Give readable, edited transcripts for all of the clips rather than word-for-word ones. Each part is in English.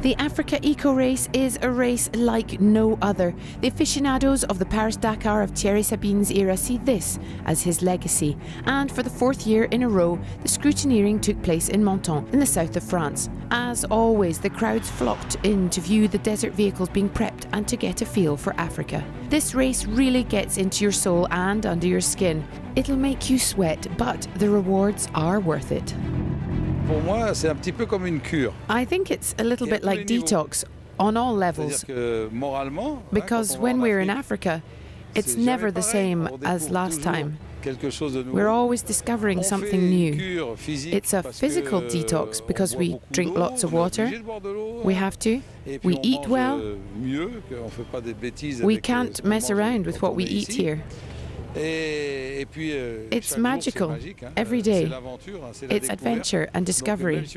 The Africa Eco Race is a race like no other. The aficionados of the Paris-Dakar of Thierry Sabine's era see this as his legacy. And for the fourth year in a row, the scrutineering took place in Menton, in the south of France. As always, the crowds flocked in to view the desert vehicles being prepped and to get a feel for Africa. This race really gets into your soul and under your skin. It'll make you sweat, but the rewards are worth it. I think it's a little bit like detox on all levels, because when we're in Africa, it's never the same as last time. We're always discovering something new. It's a physical detox because we drink lots of water, we have to, we eat well, we can't mess around with what we eat here. It's magical every day. It's adventure and discovery.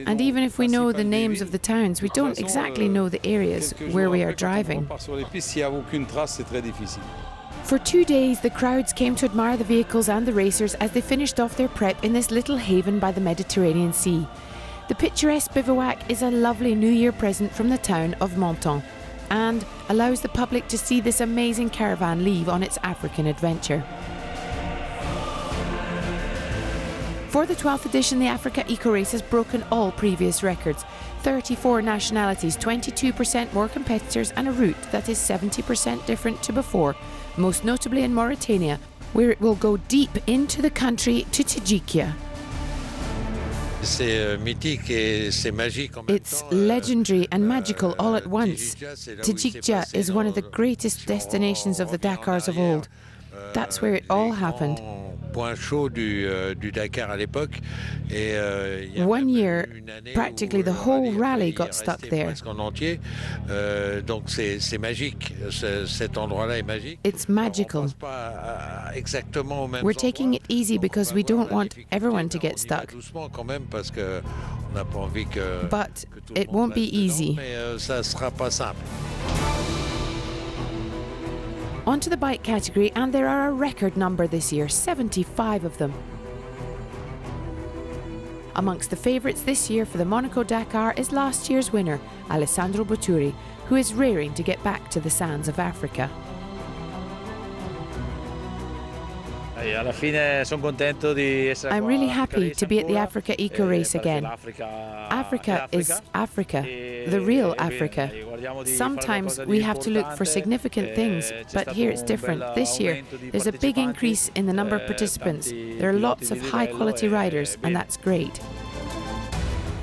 And even if we know the names of the towns, we don't exactly know the areas where we are driving. For 2 days, the crowds came to admire the vehicles and the racers as they finished off their prep in this little haven by the Mediterranean Sea. The picturesque bivouac is a lovely New Year present from the town of Menton, and allows the public to see this amazing caravan leave on its African adventure. For the 12th edition, the Africa Eco Race has broken all previous records. 34 nationalities, 22% more competitors, and a route that is 70% different to before, most notably in Mauritania, where it will go deep into the country to Tajikia. It's legendary and magical all at once. Tajikia is one of the greatest destinations of the Dakars of old. That's where it all happened. 1 year, practically the whole rally got stuck there. It's magical. We're taking it easy because we don't want everyone to get stuck. But it won't be easy. On to the bike category, and there are a record number this year, 75 of them. Amongst the favourites this year for the Monaco Dakar is last year's winner, Alessandro Botturi, who is raring to get back to the sands of Africa. I'm really happy to be at the Africa Eco Race again. Africa is Africa, the real Africa. Sometimes we have to look for significant things, but here it's different. This year, there's a big increase in the number of participants. There are lots of high-quality riders, and that's great.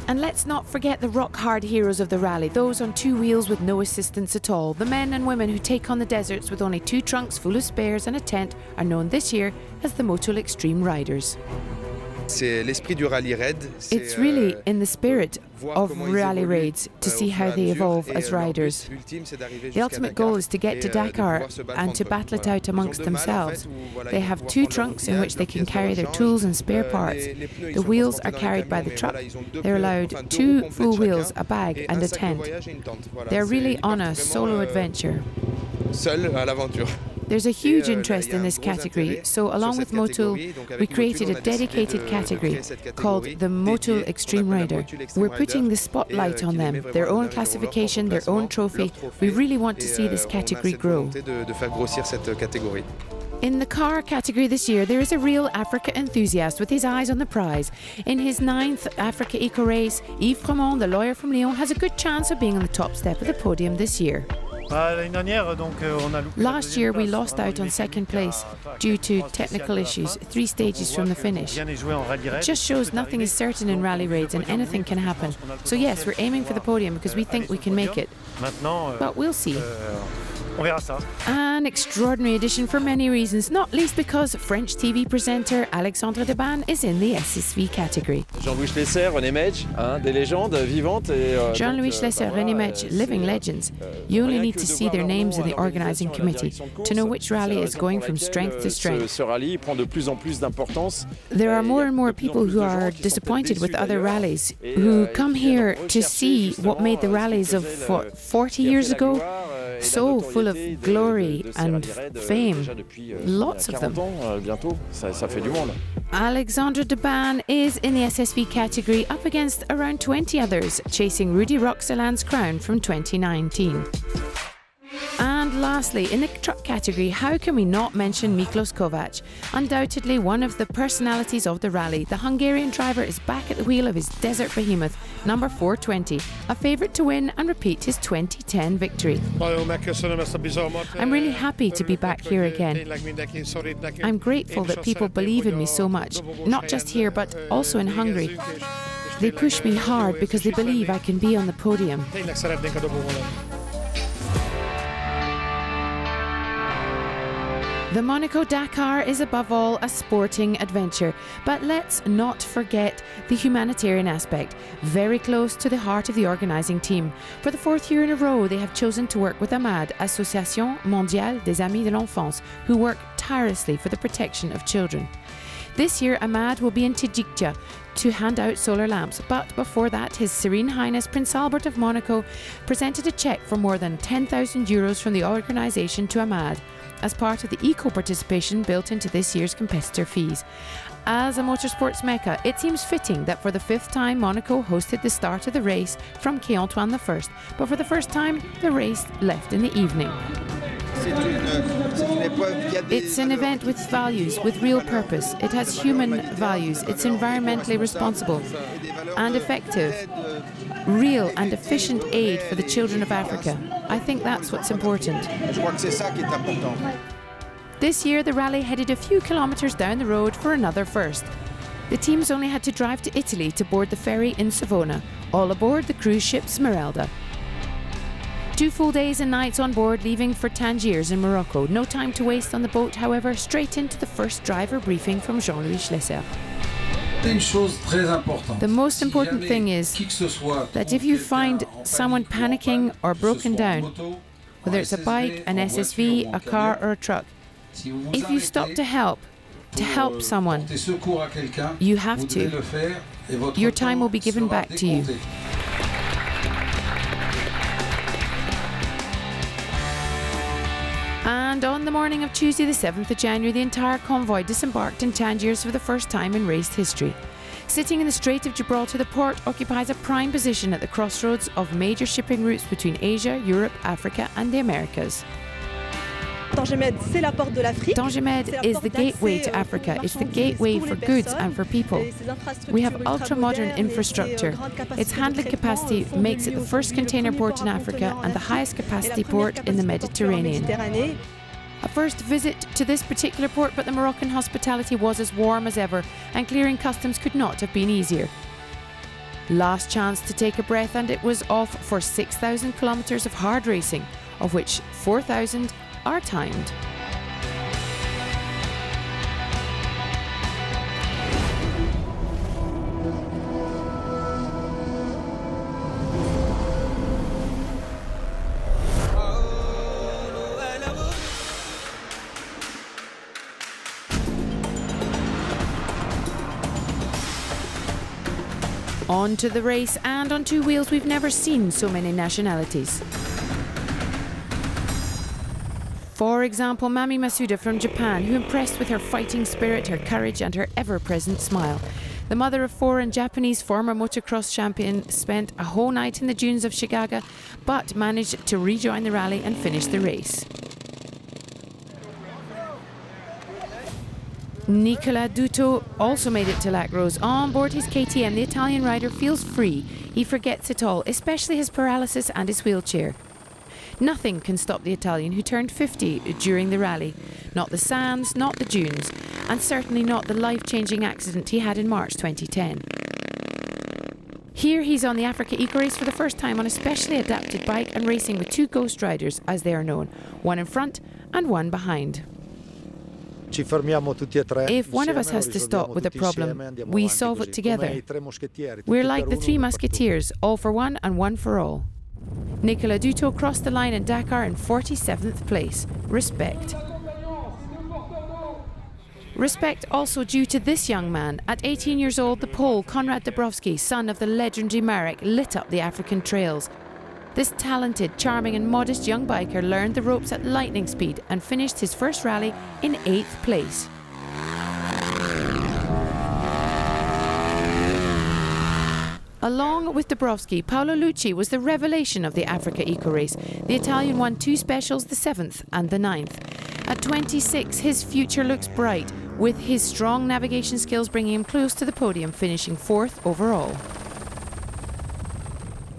And let's not forget the rock-hard heroes of the rally, those on 2 wheels with no assistance at all. The men and women who take on the deserts with only 2 trunks full of spares and a tent are known this year as the Motul Extreme Riders. It's really in the spirit of rally raids to see how they evolve as riders. The ultimate goal is to get to Dakar and to battle it out amongst themselves. They have 2 trunks in which they can carry their tools and spare parts. The wheels are carried by the truck. They're allowed 2 full wheels, a bag and a tent. They're really on a solo adventure. There's a huge interest in this category, so along with Motul, we created a dedicated category called the Motul Extreme Rider. We're putting the spotlight on them, their own classification, their own trophy. We really want to see this category grow. In the car category this year, there is a real Africa enthusiast with his eyes on the prize. In his 9th Africa Eco Race, Yves Fremont, the lawyer from Lyon, has a good chance of being on the top step of the podium this year. Last year we lost out on 2nd place due to technical issues, 3 stages from the finish. It just shows nothing is certain in rally raids and anything can happen. So yes, we're aiming for the podium because we think we can make it. But we'll see. An extraordinary edition for many reasons, not least because French TV presenter Alexandre Deban is in the SSV category. Jean-Louis Schlesser, René Mej, des légendes vivantes. Jean-Louis Schlesser, René Mej, living legends. You only need to see their names in the organising committee to know which rally is going from strength to strength. There are more and more people who are disappointed with other rallies, who come here to see what made the rallies of 40 years ago so full of glory and fame. Lots of them. Alexandre Deban is in the SSV category up against around 20 others, chasing Rudy Roxeland's crown from 2019. And lastly, in the truck category, how can we not mention Miklos Kovac? Undoubtedly one of the personalities of the rally, the Hungarian driver is back at the wheel of his desert behemoth, number 420, a favourite to win and repeat his 2010 victory. I'm really happy to be back here again. I'm grateful that people believe in me so much, not just here but also in Hungary. They push me hard because they believe I can be on the podium. The Monaco-Dakar is above all a sporting adventure, but let's not forget the humanitarian aspect, very close to the heart of the organising team. For the 4th year in a row, they have chosen to work with AMAD, Association Mondiale des Amis de l'Enfance, who work tirelessly for the protection of children. This year, AMAD will be in Tijikja to hand out solar lamps, but before that, His Serene Highness Prince Albert of Monaco presented a cheque for more than €10,000 from the organisation to AMAD, as part of the eco-participation built into this year's competitor fees. As a motorsports mecca, it seems fitting that for the 5th time Monaco hosted the start of the race from Quai Antoine I, but for the first time the race left in the evening. It's an event with values, with real purpose. It has human values, it's environmentally responsible and effective. Real and efficient aid for the children of Africa. I think that's what's important. This year the rally headed a few kilometres down the road for another first. The teams only had to drive to Italy to board the ferry in Savona, all aboard the cruise ship Smeralda. 2 full days and nights on board, leaving for Tangiers in Morocco. No time to waste on the boat, however, straight into the first driver briefing from Jean-Louis Schlesser. The most important thing is that if you find someone panicking or broken down, whether it's a bike, an SSV, a car or a truck, if you stop to help someone, you have to. Your time will be given back to you. And on the morning of Tuesday the 7th of January, the entire convoy disembarked in Tangiers for the first time in race history. Sitting in the Strait of Gibraltar, the port occupies a prime position at the crossroads of major shipping routes between Asia, Europe, Africa and the Americas. Tangemed is the gateway to Africa. It's the gateway for goods and for people. We have ultra-modern infrastructure. Its handling capacity makes it the first container port in Africa and the highest capacity port in the Mediterranean. A first visit to this particular port, but the Moroccan hospitality was as warm as ever, and clearing customs could not have been easier. Last chance to take a breath, and it was off for 6,000 kilometres of hard racing, of which 4,000 are timed. On to the race, and on 2 wheels we've never seen so many nationalities. For example, Mami Masuda from Japan, who impressed with her fighting spirit, her courage and her ever-present smile. The mother of 4 and Japanese former motocross champion spent a whole night in the dunes of Shigaga, but managed to rejoin the rally and finish the race. Nicola Duto also made it to Lac Rose. On board his KTM, the Italian rider feels free. He forgets it all, especially his paralysis and his wheelchair. Nothing can stop the Italian, who turned 50 during the rally. Not the sands, not the dunes, and certainly not the life-changing accident he had in March 2010. Here he's on the Africa Eco Race for the first time on a specially adapted bike and racing with 2 ghost riders, as they are known, one in front and one behind. If one of us has to stop with a problem, we solve it together. We're like the 3 musketeers, all for one and one for all. Nicola Duto crossed the line in Dakar in 47th place. Respect. Respect also due to this young man. At 18 years old, the Pole, Konrad Dabrowski, son of the legendary Marek, lit up the African trails. This talented, charming and modest young biker learned the ropes at lightning speed and finished his first rally in 8th place. Along with Dabrowski, Paolo Lucci was the revelation of the Africa Eco Race. The Italian won 2 specials, the 7th and the 9th. At 26, his future looks bright, with his strong navigation skills bringing him close to the podium, finishing 4th overall.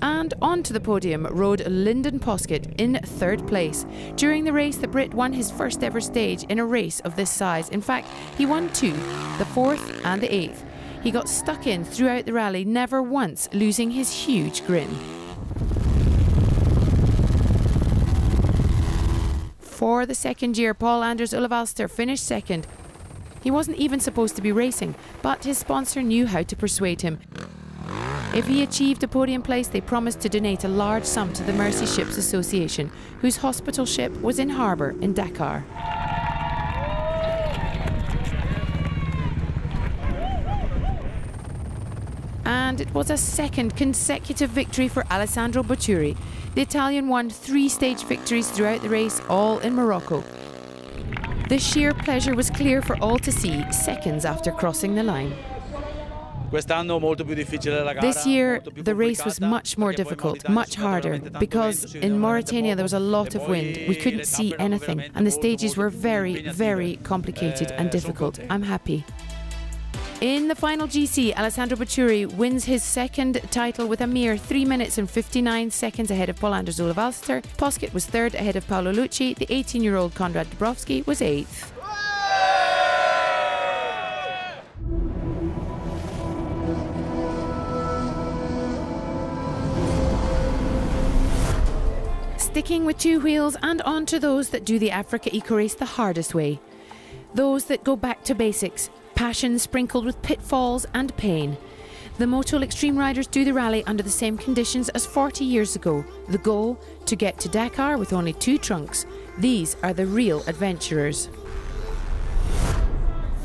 And onto the podium rode Lyndon Poskett in 3rd place. During the race, the Brit won his first ever stage in a race of this size. In fact, he won 2, the 4th and the 8th. He got stuck in throughout the rally, never once losing his huge grin. For the second year, Paul-Anders Ulevalster finished 2nd. He wasn't even supposed to be racing, but his sponsor knew how to persuade him. If he achieved a podium place, they promised to donate a large sum to the Mercy Ships Association, whose hospital ship was in harbour in Dakar. And it was a 2nd consecutive victory for Alessandro Botturi. The Italian won 3 stage victories throughout the race, all in Morocco. The sheer pleasure was clear for all to see seconds after crossing the line. This year, the race was much more difficult, much harder, because in Mauritania there was a lot of wind. We couldn't see anything, and the stages were very, very complicated and difficult. I'm happy. In the final GC, Alessandro Botturi wins his 2nd title with a mere 3 minutes and 59 seconds ahead of Paul-Anders Ulevalster. Poskett was 3rd ahead of Paolo Lucci. The 18-year-old Konrad Dabrowski was 8th. Sticking with 2 wheels and on to those that do the Africa Eco Race the hardest way. Those that go back to basics. Passion sprinkled with pitfalls and pain. The Motul Extreme Riders do the rally under the same conditions as 40 years ago. The goal? To get to Dakar with only 2 trunks. These are the real adventurers.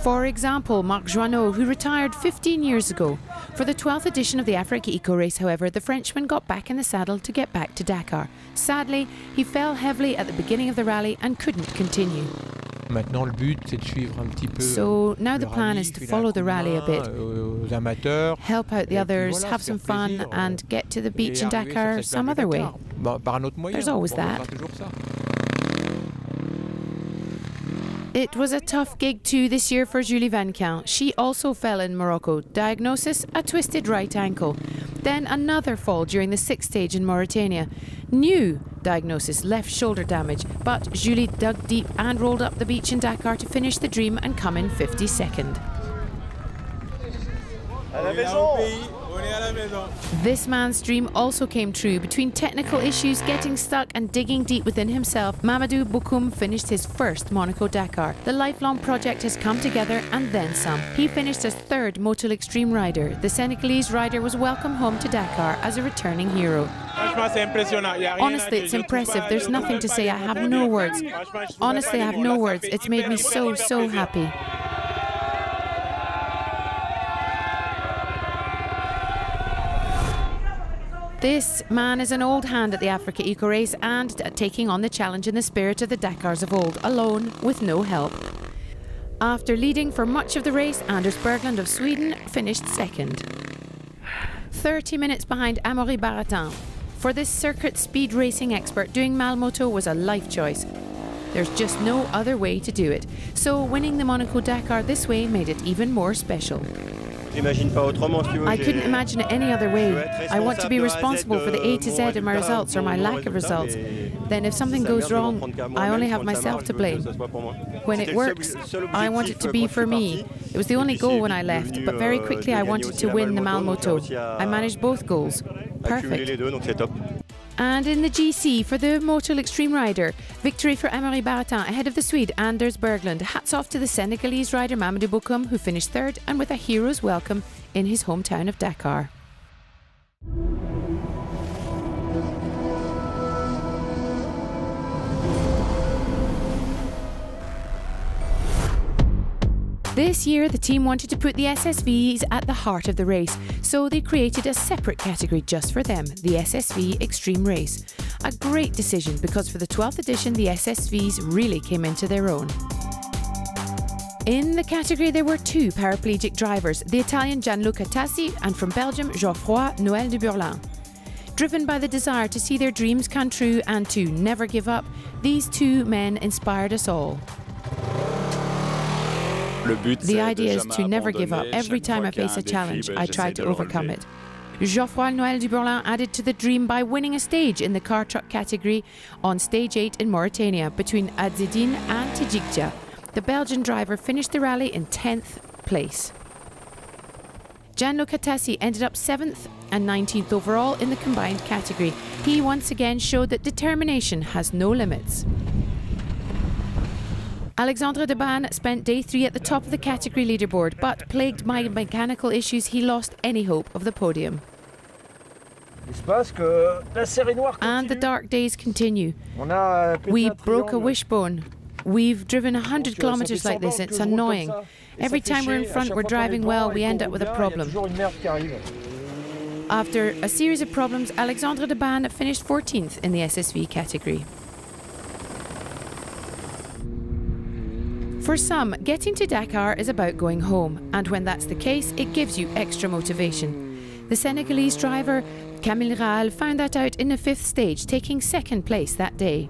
For example, Marc Joanneau, who retired 15 years ago. For the 12th edition of the Africa Eco Race, however, the Frenchman got back in the saddle to get back to Dakar. Sadly, he fell heavily at the beginning of the rally and couldn't continue. So now the plan is to follow the rally a bit, help out the others, have some fun and get to the beach in Dakar some other way. There's always that. It was a tough gig too this year for Julie Vanquin. She also fell in Morocco. Diagnosis, a twisted right ankle. Then another fall during the 6th stage in Mauritania. New diagnosis, left shoulder damage. But Julie dug deep and rolled up the beach in Dakar to finish the dream and come in 52nd. This man's dream also came true. Between technical issues, getting stuck and digging deep within himself, Mamadou Bokoum finished his first Monaco Dakar. The lifelong project has come together and then some. He finished as 3rd Motul Extreme rider. The Senegalese rider was welcomed home to Dakar as a returning hero. Honestly, it's impressive. There's nothing to say. I have no words. Honestly, I have no words. It's made me so, so happy. This man is an old hand at the Africa Eco Race and taking on the challenge in the spirit of the Dakars of old, alone with no help. After leading for much of the race, Anders Berglund of Sweden finished 2nd. 30 minutes behind Amaury Baratin. For this circuit speed racing expert, doing Malmoto was a life choice. There's just no other way to do it. So winning the Monaco Dakar this way made it even more special. I couldn't imagine it any other way. I want to be responsible for the A to Z of my results or my lack of results. Then if something goes wrong, I only have myself to blame. When it works, I want it to be for me. It was the only goal when I left, but very quickly I wanted to win the Malmoto. I managed both goals. Perfect. And in the GC for the Motul Extreme rider, victory for Amaury Baratin ahead of the Swede Anders Berglund. Hats off to the Senegalese rider Mamadou Bokoum, who finished 3rd and with a hero's welcome in his hometown of Dakar. This year, the team wanted to put the SSVs at the heart of the race, so they created a separate category just for them, the SSV Extreme Race. A great decision because for the 12th edition, the SSVs really came into their own. In the category, there were two paraplegic drivers, the Italian Gianluca Tassi and from Belgium, Geoffroy Noël de Burlin. Driven by the desire to see their dreams come true and to never give up, these two men inspired us all. The idea is to never give up. Every time I face a challenge, I try to overcome it. Geoffroy Noël de Burlin added to the dream by winning a stage in the car truck category on stage 8 in Mauritania between Adzedine and Tijikja. The Belgian driver finished the rally in 10th place. Gianluca Tassi ended up 7th and 19th overall in the combined category. He once again showed that determination has no limits. Alexandre Deban spent day 3 at the top of the category leaderboard, but plagued by mechanical issues, he lost any hope of the podium. And the dark days continue. We broke a wishbone. We've driven 100 kilometers like this, it's annoying. Every time we're in front, we're driving well, we end up with a problem. After a series of problems, Alexandre Deban finished 14th in the SSV category. For some, getting to Dakar is about going home, and when that's the case, it gives you extra motivation. The Senegalese driver, Camille Rall, found that out in the 5th stage, taking 2nd place that day.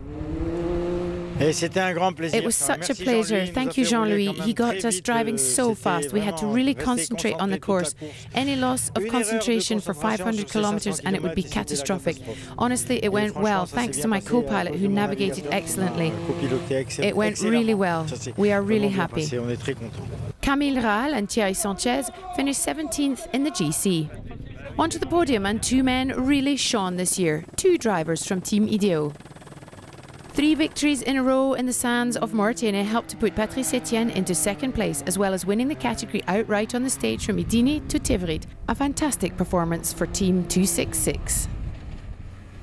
It was such a pleasure. Thank you, Jean-Louis. He got us driving so fast. We had to really concentrate on the course. Any loss of concentration for 500 kilometers and it would be catastrophic. Honestly, it went well, thanks to my co-pilot who navigated excellently. It went really well. We are really happy. Camille Rall and Thierry Sanchez finished 17th in the GC. Onto the podium, and two men really shone this year. Two drivers from Team Ideo. 3 victories in a row in the sands of Mauritania helped to put Patrice Etienne into 2nd place, as well as winning the category outright on the stage from Idini to Tivrit. A fantastic performance for Team 266.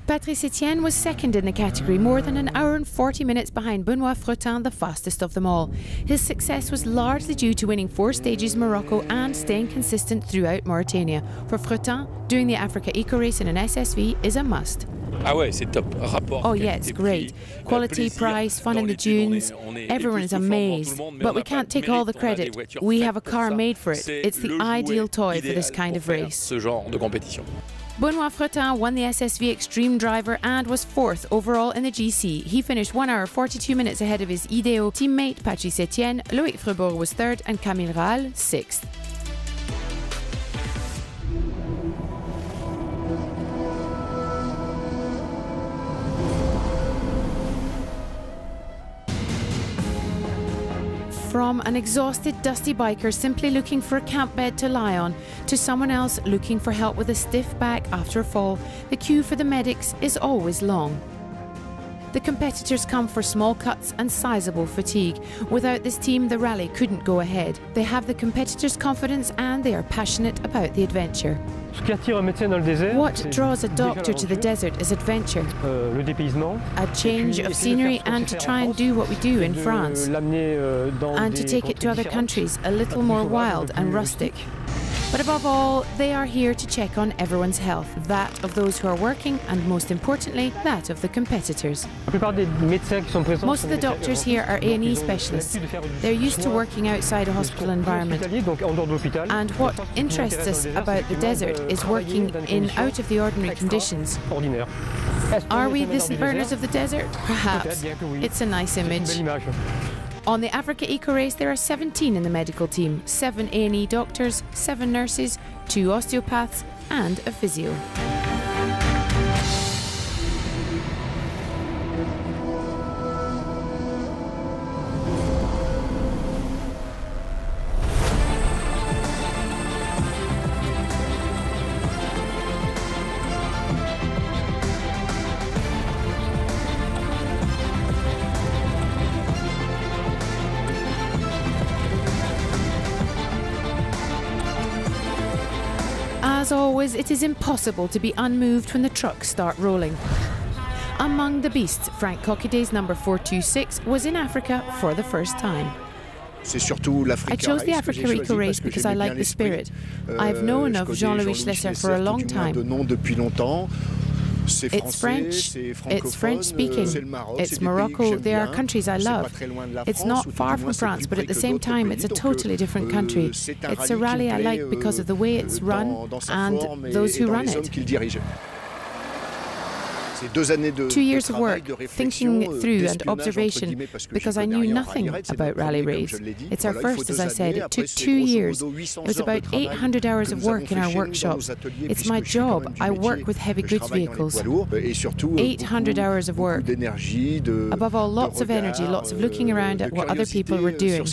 Patrice Etienne was 2nd in the category, more than an hour and 40 minutes behind Benoît Fretin, the fastest of them all. His success was largely due to winning 4 stages in Morocco and staying consistent throughout Mauritania. For Fretin, doing the Africa Eco Race in an SSV is a must. Oh yeah, it's great. Quality, price, fun in the dunes. Everyone is amazed. But we can't take all the credit. We have a car made for it. It's the ideal toy for this kind of race. Benoît Fretin won the SSV Extreme driver and was 4th overall in the GC. He finished 1 hour 42 minutes ahead of his Ideo teammate Patrice Etienne. Loïc Frebourg was 3rd and Camille Rall 6th. From an exhausted, dusty biker simply looking for a camp bed to lie on, to someone else looking for help with a stiff back after a fall, the queue for the medics is always long. The competitors come for small cuts and sizable fatigue. Without this team, the rally couldn't go ahead. They have the competitors' confidence and they are passionate about the adventure. What draws a doctor to the desert is adventure, a change of scenery, and to try and do what we do in France, and to take it to other countries a little more wild and rustic. But above all, they are here to check on everyone's health, that of those who are working and, most importantly, that of the competitors. Most of the doctors here are A&E specialists. They're used to working outside a hospital environment. And what interests us about the desert is working in out-of-the-ordinary conditions. Are we the St. Bernards of the desert? Perhaps. It's a nice image. On the Africa Eco Race, there are 17 in the medical team, 7 A&E doctors, 7 nurses, 2 osteopaths and a physio. As always, it is impossible to be unmoved when the trucks start rolling. Among the beasts, Frank Coqueday's number 426 was in Africa for the first time. I chose the Africa Eco Race because I like the spirit. I've known of Jean-Louis Schlesser for a long time. It's French, it's French-speaking, it's Morocco, they are countries I love. It's not far from France, but at the same time it's a totally different country. It's a rally I like because of the way it's run and those who run it. 2 years of work, thinking through and observation, because I knew nothing about rally raids. It's our first, as I said. It took 2 years. It was about 800 hours of work in our workshops. It's my job. I work with heavy goods vehicles. 800 hours of work. Above all, lots of energy, lots of looking around at what other people were doing.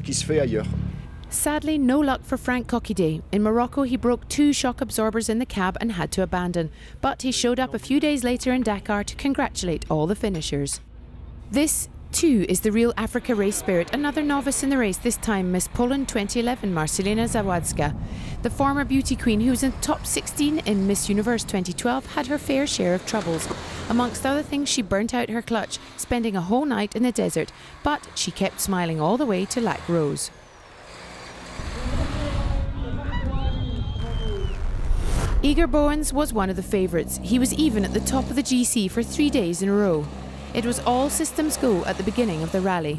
Sadly, no luck for Frank Coquidé. In Morocco, he broke 2 shock absorbers in the cab and had to abandon. But he showed up a few days later in Dakar to congratulate all the finishers. This, too, is the real Africa race spirit. Another novice in the race, this time Miss Poland 2011, Marcelina Zawadzka. The former beauty queen, who was in top 16 in Miss Universe 2012, had her fair share of troubles. Amongst other things, she burnt out her clutch, spending a whole night in the desert. But she kept smiling all the way to Lac Rose. Igor Bowens was one of the favourites. He was even at the top of the GC for 3 days in a row. It was all systems go at the beginning of the rally.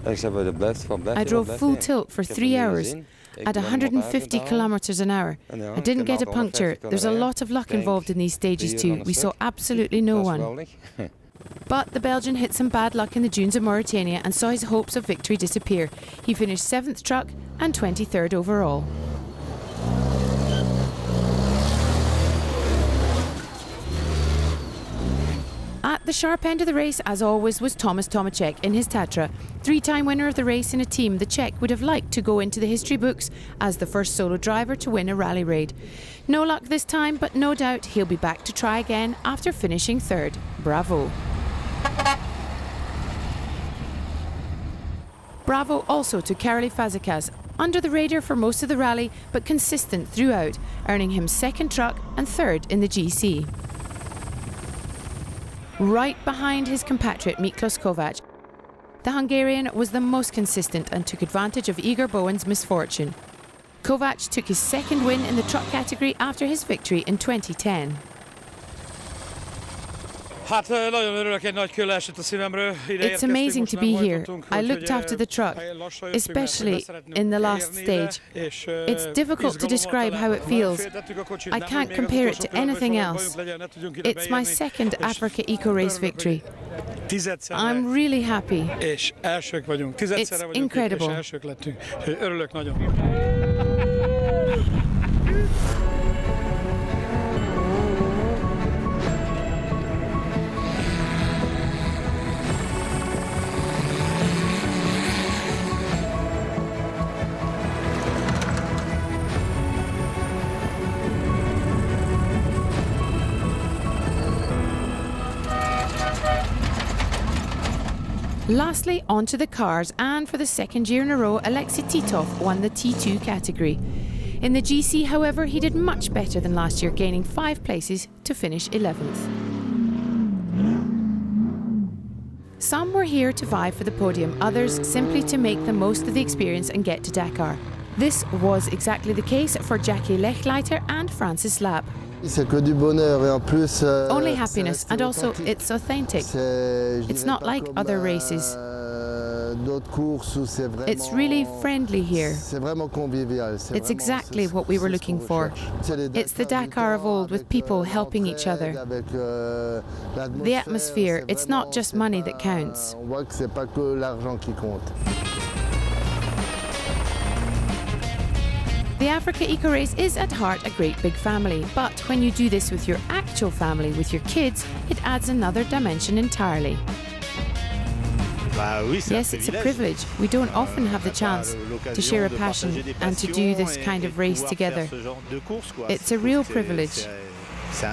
I drove full tilt for 3 hours at 150 kilometres an hour. I didn't get a puncture. There's a lot of luck involved in these stages too. We saw absolutely no one. But the Belgian hit some bad luck in the dunes of Mauritania and saw his hopes of victory disappear. He finished 7th truck and 23rd overall. At the sharp end of the race, as always, was Thomas Tomacek in his Tatra. 3-time winner of the race in a team, the Czech would have liked to go into the history books as the first solo driver to win a rally raid. No luck this time, but no doubt he'll be back to try again after finishing 3rd. Bravo. Bravo also to Karoli Fazekas, under the radar for most of the rally, but consistent throughout, earning him 2nd truck and 3rd in the GC. Right behind his compatriot Miklos Kovac, the Hungarian was the most consistent and took advantage of Igor Bowens' misfortune. Kovac took his 2nd win in the truck category after his victory in 2010. It's amazing to be here. I looked after the truck, especially in the last stage. It's difficult to describe how it feels. I can't compare it to anything else. It's my 2nd Africa Eco Race victory. I'm really happy. It's incredible. Lastly, onto the cars, and for the 2nd year in a row, Alexei Titov won the T2 category. In the GC, however, he did much better than last year, gaining 5 places to finish 11th. Some were here to vie for the podium, others simply to make the most of the experience and get to Dakar. This was exactly the case for Jackie Lechleiter and Francis Lapp. Only happiness, and also it's authentic. It's not like other races. It's really friendly here. It's exactly what we were looking for. It's the Dakar of old, with people helping each other. The atmosphere, it's not just money that counts. The Africa Eco Race is at heart a great big family, but when you do this with your actual family, with your kids, it adds another dimension entirely. Yes, it's a privilege. We don't often have the chance to share a passion and to do this kind of race together. It's a real privilege. It's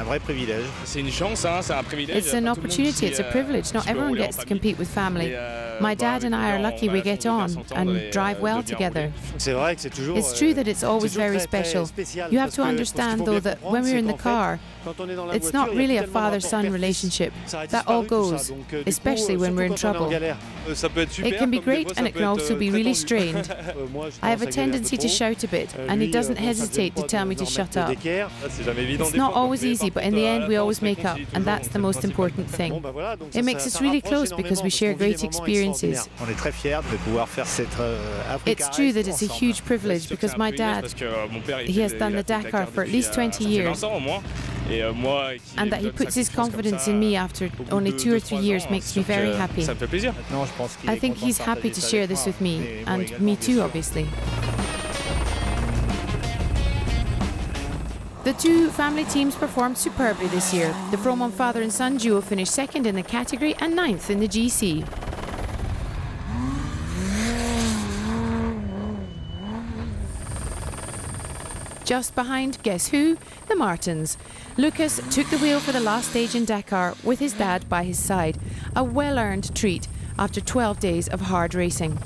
an opportunity, it's a privilege. Not everyone gets to compete with family. My dad and I are lucky we get on and drive well together. It's true that it's always very special. You have to understand, though, that when we're in the car, it's not really a father-son relationship. That all goes, especially when we're in trouble. It can be great and it can also be really strained. I have a tendency to shout a bit, and he doesn't hesitate to tell me to shut up. It's not always easy, but in the end we always make up, and that's the most important thing. It makes us really close because we share great experiences. It's true that it's a huge privilege because my dad, he has done the Dakar for at least 20 years. And that he puts his confidence in me after only 2 or 3 years makes me very happy. I think he's happy to share this with me, and me too, obviously. The two family teams performed superbly this year. The Fromont father and son duo finished second in the category and 9th in the GC. Just behind, guess who? The Martins. Lucas took the wheel for the last stage in Dakar with his dad by his side. A well-earned treat after 12 days of hard racing.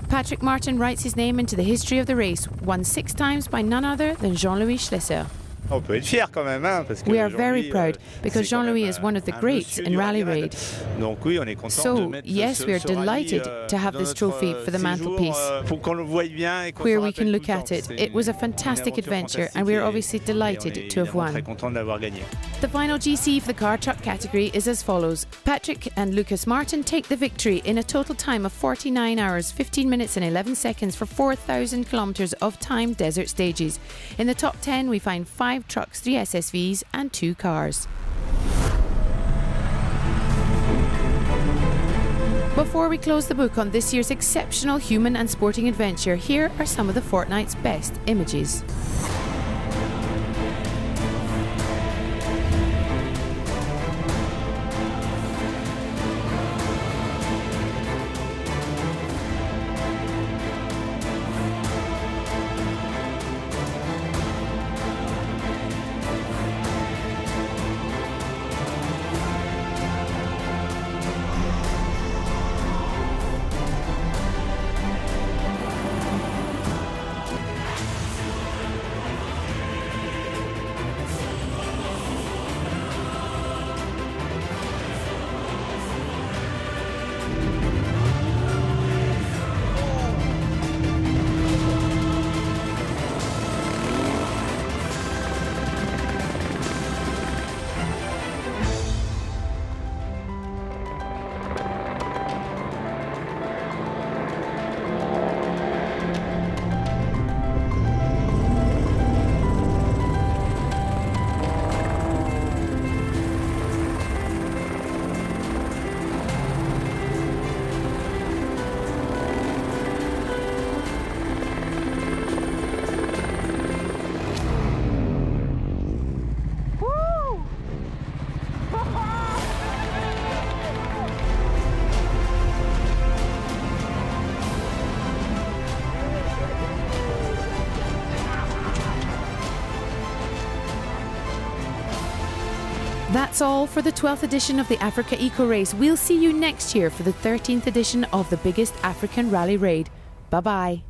Patrick Martin writes his name into the history of the race, won 6 times by none other than Jean-Louis Schlesser. We are very proud because Jean-Louis is one of the greats in rally raid. So, yes, we are delighted to have this trophy for the mantelpiece, where we can look at it. It was a fantastic adventure and we are obviously delighted to have won. The final GC for the car truck category is as follows. Patrick and Lucas Martin take the victory in a total time of 49 hours, 15 minutes and 11 seconds for 4,000 kilometres of timed desert stages. In the top 10 we find 5 trucks, 3 SSVs and 2 cars. Before we close the book on this year's exceptional human and sporting adventure, here are some of the fortnight's best images. That's all for the 12th edition of the Africa Eco Race. We'll see you next year for the 13th edition of the biggest African rally raid. Bye-bye.